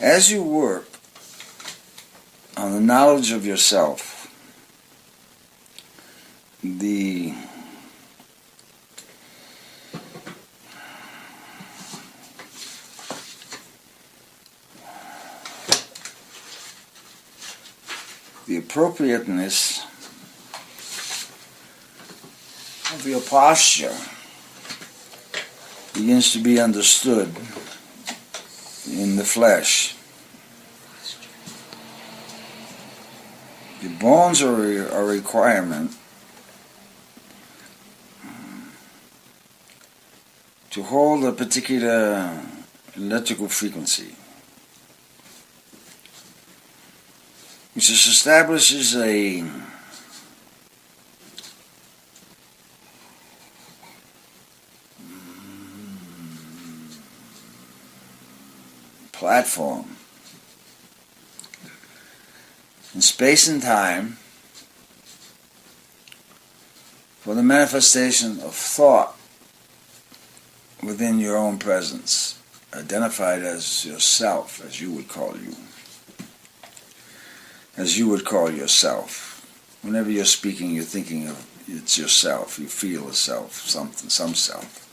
As you work on the knowledge of yourself, the appropriateness of your posture begins to be understood in the flesh. The bones are a requirement to hold a particular electrical frequency, which establishes a platform in space and time for the manifestation of thought within your own presence, identified as yourself, as you would call you. As you would call yourself. Whenever you're speaking, you're thinking of it's yourself. You feel a self, something, some self.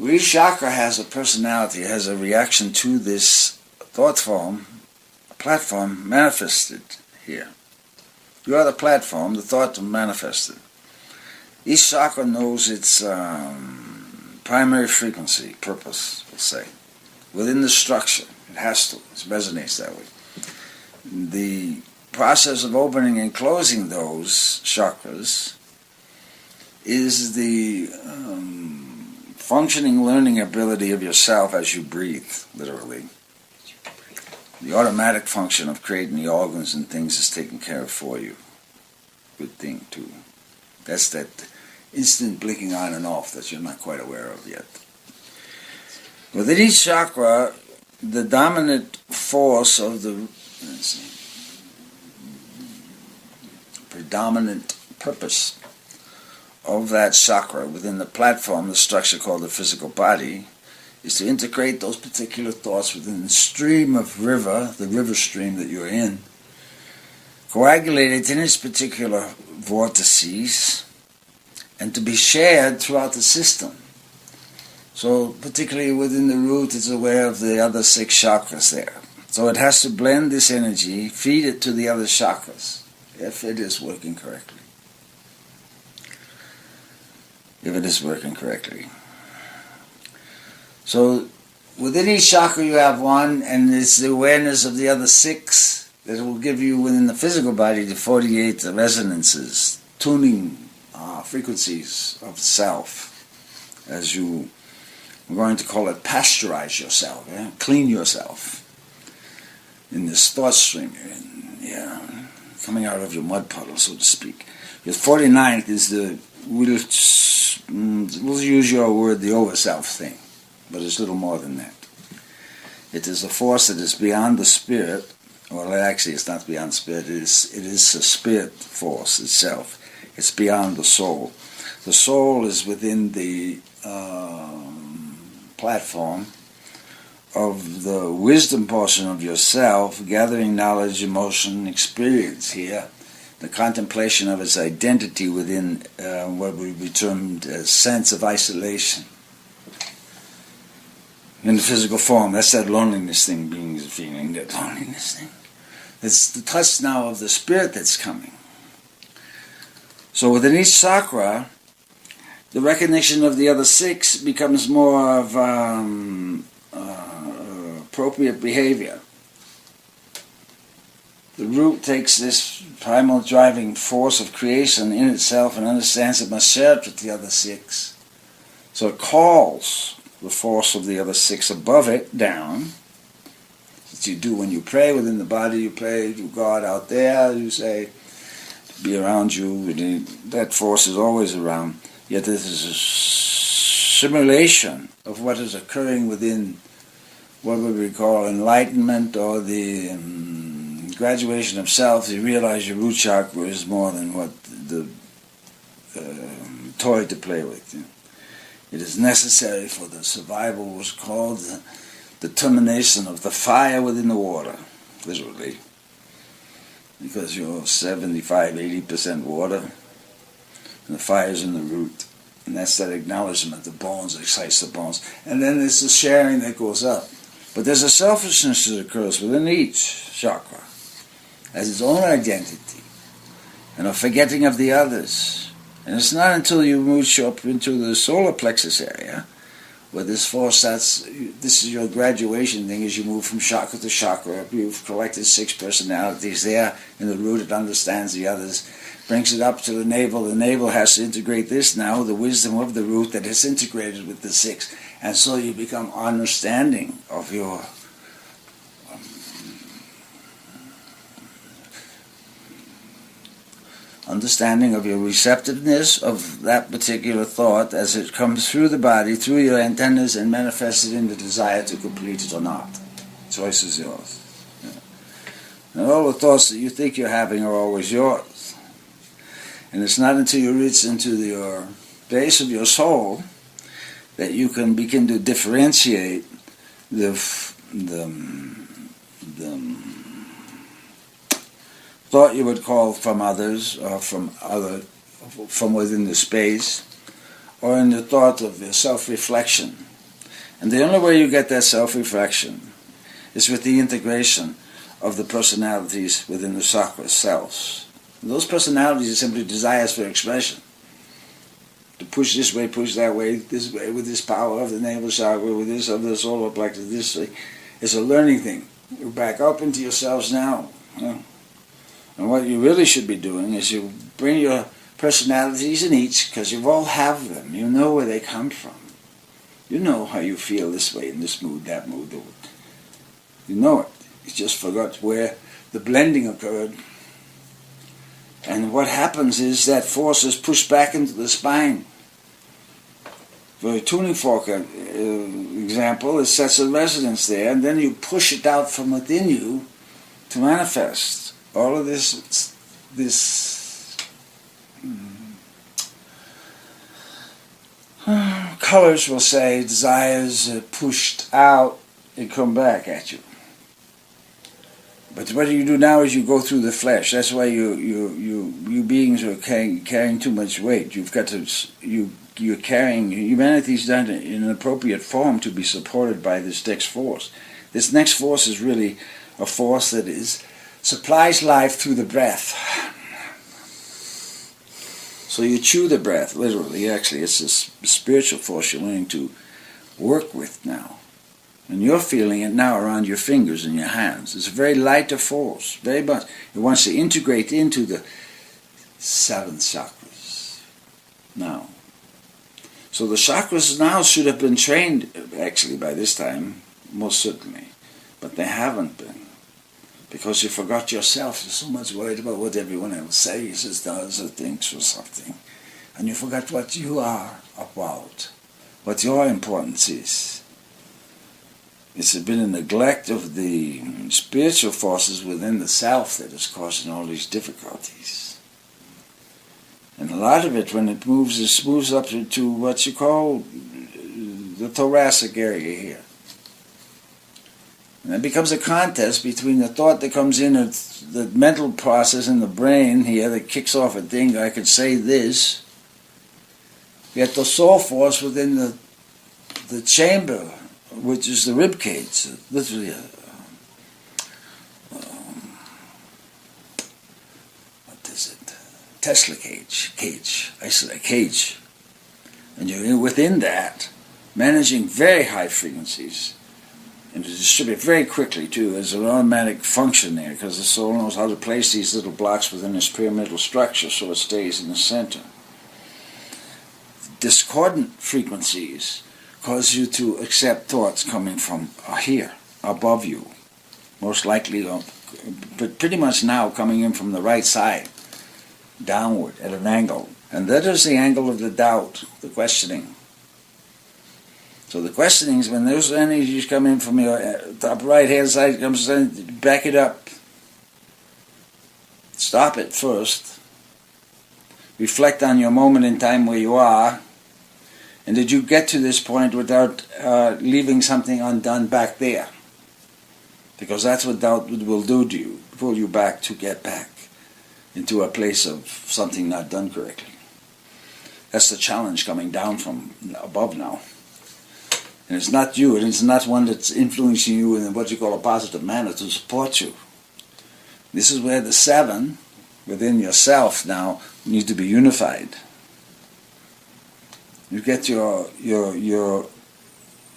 Each chakra has a personality, has a reaction to this thought form, platform manifested here. You are the platform, the thought manifested. Each chakra knows its primary frequency, purpose, we'll say. Within the structure, it has to, it resonates that way. The process of opening and closing those chakras is the functioning learning ability of yourself as you breathe, literally. The automatic function of creating the organs and things is taken care of for you. Good thing, too. That's that instant blinking on and off that you're not quite aware of yet. Within each chakra, the dominant force of the predominant purpose of that chakra within the platform, the structure called the physical body, is to integrate those particular thoughts within the stream of river, the river stream that you're in, coagulate it in its particular vortices, and to be shared throughout the system. So particularly within the root, it's aware of the other 6 chakras there. So it has to blend this energy, feed it to the other chakras, if it is working correctly. If it is working correctly. So within each chakra you have one, and it's the awareness of the other 6 that will give you within the physical body the 48 resonances, tuning frequencies of self, as you, we're going to call it pasteurize yourself, clean yourself in this thought stream you're in, coming out of your mud puddle, so to speak. Your 49th is the, we'll use your word, the over-self thing, but it's little more than that. It is a force that is beyond the spirit, well, actually it's not beyond spirit, it is a spirit force itself. It's beyond the soul. The soul is within the platform of the wisdom portion of yourself, gathering knowledge, emotion, experience here, the contemplation of its identity within what would be termed a sense of isolation. In the physical form, that's that loneliness thing, being feeling that loneliness thing. It's the touch now of the spirit that's coming. So within each chakra, the recognition of the other 6 becomes more of appropriate behavior. The root takes this primal driving force of creation in itself and understands it must share it with the other 6. So it calls the force of the other 6 above it down. As you do when you pray within the body, you pray to God out there, you say, be around you, that force is always around. Yet this is a simulation of what is occurring within what we call enlightenment, or the graduation of self. You realize your root chakra is more than what the toy to play with. It is necessary for the survival, was called determination of the fire within the water, literally, because you're 75-80% water, and the fire's in the root. And that's that acknowledgement, the bones excites the bones. And then there's the sharing that goes up. But there's a selfishness that occurs within each chakra, as its own identity, and a forgetting of the others. And it's not until you move up into the solar plexus area, where this force starts, this is your graduation thing as you move from chakra to chakra. You've collected 6 personalities there, and the root, it understands the others, brings it up to the navel. The navel has to integrate this now, the wisdom of the root that is integrated with the 6. And so you become understanding of your receptiveness of that particular thought as it comes through the body, through your antennas, and manifested in the desire to complete it or not. Choice is yours. Yeah. And all the thoughts that you think you're having are always yours. And it's not until you reach into your base of your soul that you can begin to differentiate the thought you would call from others, or from within the space, or in the thought of self-reflection. And the only way you get that self-reflection is with the integration of the personalities within the chakra cells. Those personalities are simply desires for expression. To push this way, push that way, this way, with this power of the navel chakra, with this of the solar plexus, this way. It's a learning thing. You back up into yourselves now. And what you really should be doing is you bring your personalities in each, because you all have them. You know where they come from. You know how you feel this way, in this mood, that mood. You know it. You just forgot where the blending occurred. And what happens is that force is pushed back into the spine. For a tuning fork example, it sets a resonance there, and then you push it out from within you to manifest. All of this colors will say desires pushed out and come back at you. But what you do now is you go through the flesh. That's why you beings are carrying too much weight. You've got to you're carrying, humanity's done it in an appropriate form to be supported by this next force. This next force is really a force that supplies life through the breath. So you chew the breath, literally. Actually, it's a spiritual force you're learning to work with now. And you're feeling it now around your fingers and your hands. It's a very lighter force, very much. It wants to integrate into the 7 chakras now. So the chakras now should have been trained, actually, by this time, most certainly. But they haven't been. Because you forgot yourself. You're so much worried about what everyone else says or does or thinks or something. And you forgot what you are about, what your importance is. It's been a neglect of the spiritual forces within the self that is causing all these difficulties. And a lot of it, when it moves up to what you call the thoracic area here. And it becomes a contest between the thought that comes in, the mental process in the brain here that kicks off a thing, I could say this, yet the soul force within the chamber, which is the rib cage, literally what is it? Tesla cage, isolate cage. And you're within that, managing very high frequencies, and to distribute very quickly too, as an automatic function there, because the soul knows how to place these little blocks within this pyramidal structure so it stays in the center. Discordant frequencies cause you to accept thoughts coming from here, above you, most likely, but pretty much now coming in from the right side, downward at an angle. And that is the angle of the doubt, the questioning. So the questioning is when those energies come in from your top right-hand side, comes in, back it up. Stop it first. Reflect on your moment in time where you are, And did you get to this point without leaving something undone back there? Because that's what doubt will do to you, pull you back to get back into a place of something not done correctly. That's the challenge coming down from above now. And it's not you, and it's not one that's influencing you in what you call a positive manner to support you. This is where the 7 within yourself now need to be unified. You get your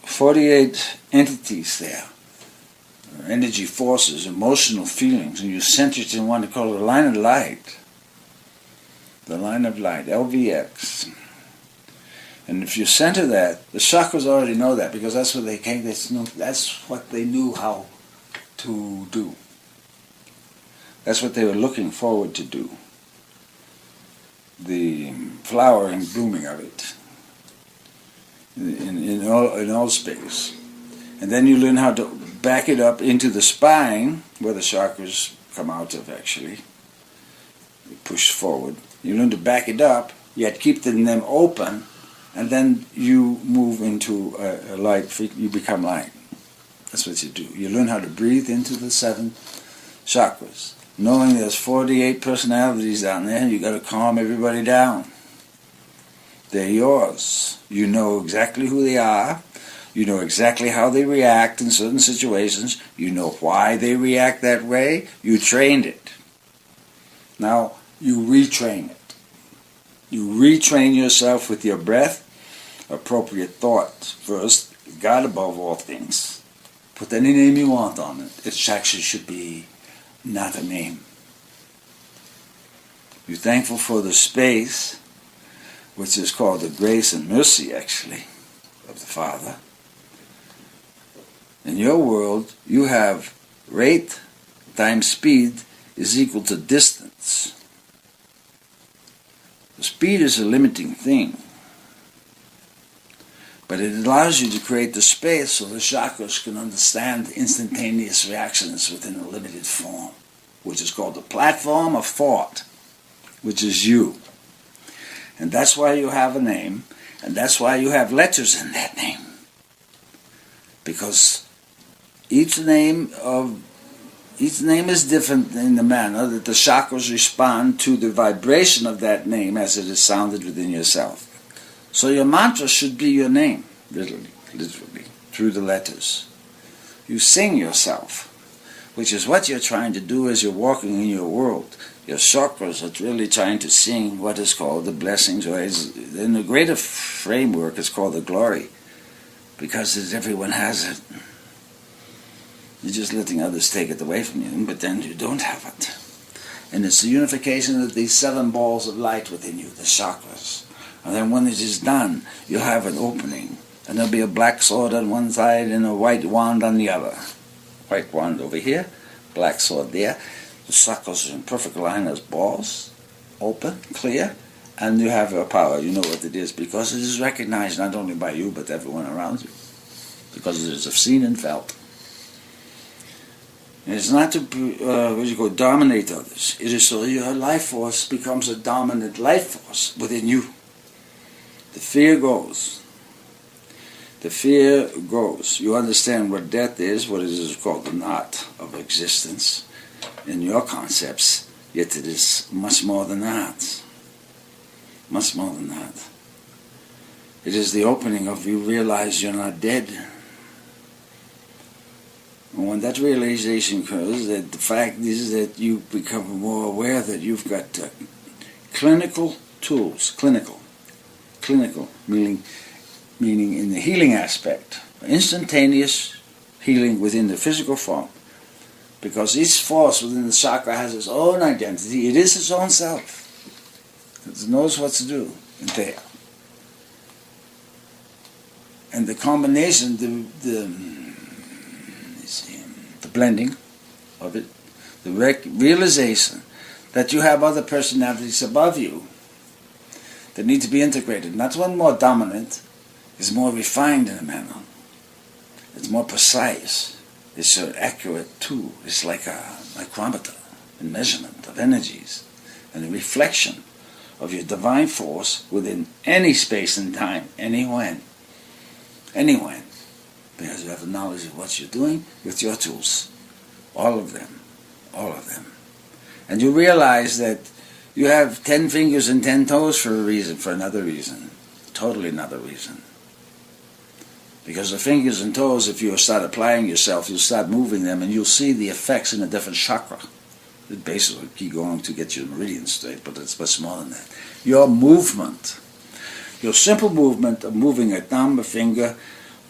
48 entities there, energy forces, emotional feelings, and you center it in one they call the line of light. The line of light, LVX. And if you center that, the chakras already know that because that's what they came. That's what they knew how to do. That's what they were looking forward to do. The flowering, blooming of it in all space. And then you learn how to back it up into the spine, where the chakras come out of actually. You push forward. You learn to back it up, yet keep them open, and then you move into a light, you become light. That's what you do. You learn how to breathe into the 7 chakras. Knowing there's 48 personalities down there, you got to calm everybody down. They're yours. You know exactly who they are. You know exactly how they react in certain situations. You know why they react that way. You trained it. Now, you retrain it. You retrain yourself with your breath, appropriate thought first, God above all things. Put any name you want on it. It actually should be not a name. You're thankful for the space, which is called the grace and mercy, actually, of the Father. In your world, you have rate times speed is equal to distance. The speed is a limiting thing, but it allows you to create the space so the chakras can understand instantaneous reactions within a limited form, which is called the platform of thought, which is you. And that's why you have a name, and that's why you have letters in that name. Because each name is different in the manner that the chakras respond to the vibration of that name as it is sounded within yourself. So your mantra should be your name, literally, through the letters. You sing yourself, which is what you're trying to do as you're walking in your world. Your chakras are really trying to sing what is called the blessings, or in the greater framework it's called the glory, because everyone has it. You're just letting others take it away from you, but then you don't have it. And it's the unification of these 7 balls of light within you, the chakras. And then when it is done, you'll have an opening. And there'll be a black sword on one side and a white wand on the other. White wand over here, black sword there. The chakras are in perfect line as balls, open, clear, and you have your power. You know what it is, because it is recognized not only by you, but everyone around you. Because it is seen and felt. And it's not to dominate others. It is so your life force becomes a dominant life force within you. The fear goes. The fear goes. You understand what death is, what it is called the knot of existence in your concepts, yet it is much more than that. Much more than that. It is the opening of you realize you're not dead. And when that realization occurs, that the fact is that you become more aware that you've got clinical tools, clinical, meaning in the healing aspect, instantaneous healing within the physical form, because each force within the chakra has its own identity. It is its own self. It knows what to do in there. And the combination, the blending of it, the realization that you have other personalities above you that need to be integrated. Not one more dominant, is more refined in a manner. It's more precise. It's an accurate tool. It's like a micrometer in measurement of energies and a reflection of your divine force within any space and time, anywhen. Because you have the knowledge of what you're doing with your tools. All of them. And you realize that you have 10 fingers and 10 toes for a reason, for another reason. Totally another reason. Because the fingers and toes, if you start applying yourself, you'll start moving them and you'll see the effects in a different chakra. It basically keep going to get your meridian straight, but it's much more than that. Your movement, your simple movement of moving a thumb, a finger,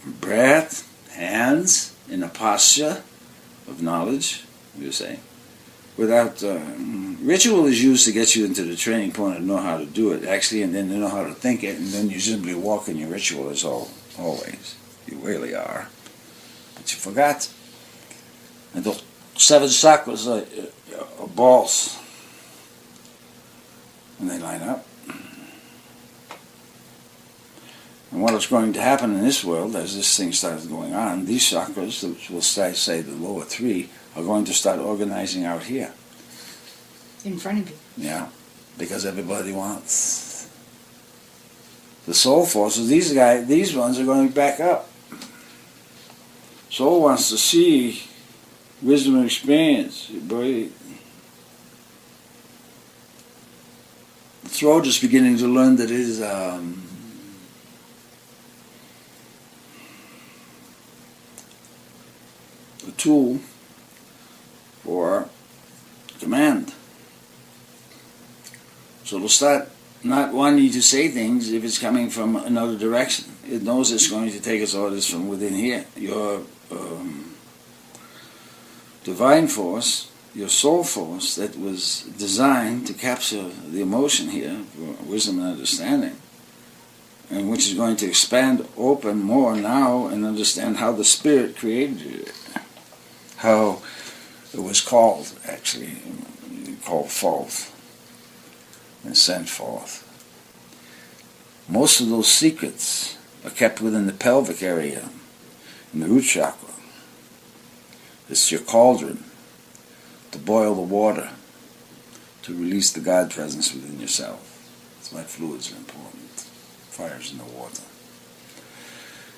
breath, hands, in a posture of knowledge, you say, without ritual is used to get you into the training point and know how to do it actually, and then you know how to think it, and then you simply walk in your ritual as always. You really are, but you forgot. And those 7 chakras are balls, and they line up. And what is going to happen in this world as this thing starts going on, these chakras, which will say the lower 3, are going to start organizing out here. In front of you. Yeah, because everybody wants. The soul forces, these ones are going back up. Soul wants to see wisdom and experience. The throat is beginning to learn that it is a tool for command. So it'll start not wanting to say things if it's coming from another direction. It knows it's going to take its orders from within here. Your divine force, your soul force that was designed to capture the emotion here for wisdom and understanding, and which is going to expand open more now and understand how the Spirit created it, how it was called, actually, called forth and sent forth. Most of those secrets are kept within the pelvic area, in the root chakra. It's your cauldron to boil the water, to release the God presence within yourself. That's why fluids are important. Fire's in the water.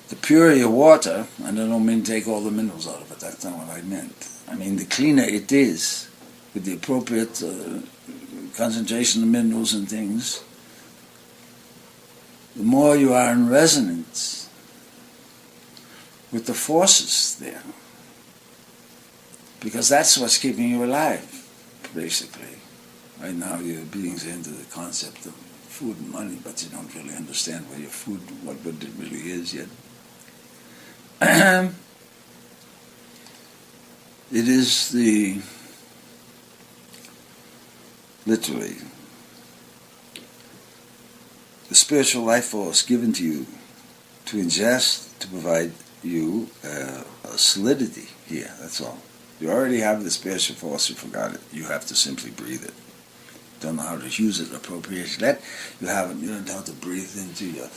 The purer your water, and I don't mean take all the minerals out of it, that's not what I meant. I mean the cleaner it is, with the appropriate concentration of minerals and things, the more you are in resonance with the forces there. Because that's what's keeping you alive, basically. Right now your beings are into the concept of food and money, but you don't really understand what your food, what it really is yet. It is literally, the spiritual life force given to you to ingest, to provide you a solidity here, that's all. You already have the spiritual force, you forgot it. You have to simply breathe it. Don't know how to use it appropriately. You don't have to breathe into your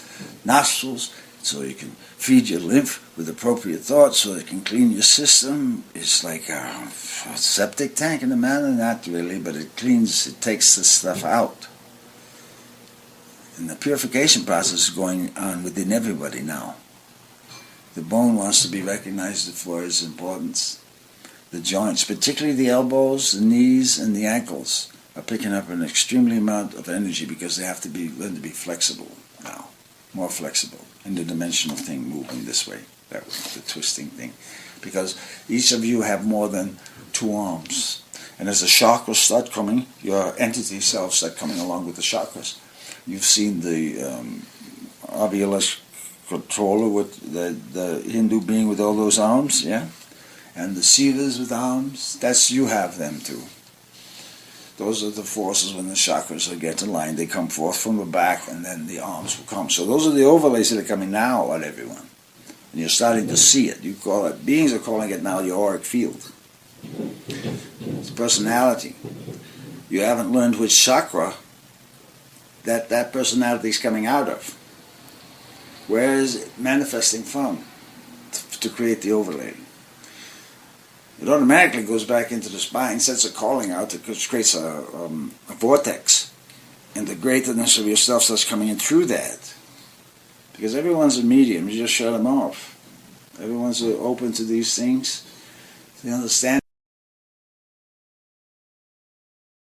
nostrils so you can feed your lymph with appropriate thoughts so it can clean your system. It's like a septic tank in a manner, not really, but it takes the stuff out. And the purification process is going on within everybody now. The bone wants to be recognized for its importance. The joints, particularly the elbows, the knees, and the ankles, are picking up an extremely amount of energy because they have to learn to be flexible now, more flexible in the dimensional thing, moving this way, that way, the twisting thing. Because each of you have more than 2 arms. And as the chakras start coming, your entity selves start coming along with the chakras. You've seen the obelisk controller with the Hindu being with all those arms, yeah? And the Sivas with arms, you have them too. Those are the forces when the chakras get aligned. They come forth from the back and then the arms will come. So those are the overlays that are coming now on everyone. And you're starting to see it. You call it, beings are calling it now the auric field. It's personality. You haven't learned which chakra that personality is coming out of. Where is it manifesting from to create the overlay? It automatically goes back into the spine, sets a calling out, it creates a vortex. And the greatness of yourself starts coming in through that. Because everyone's a medium, you just shut them off. Everyone's open to these things. They understand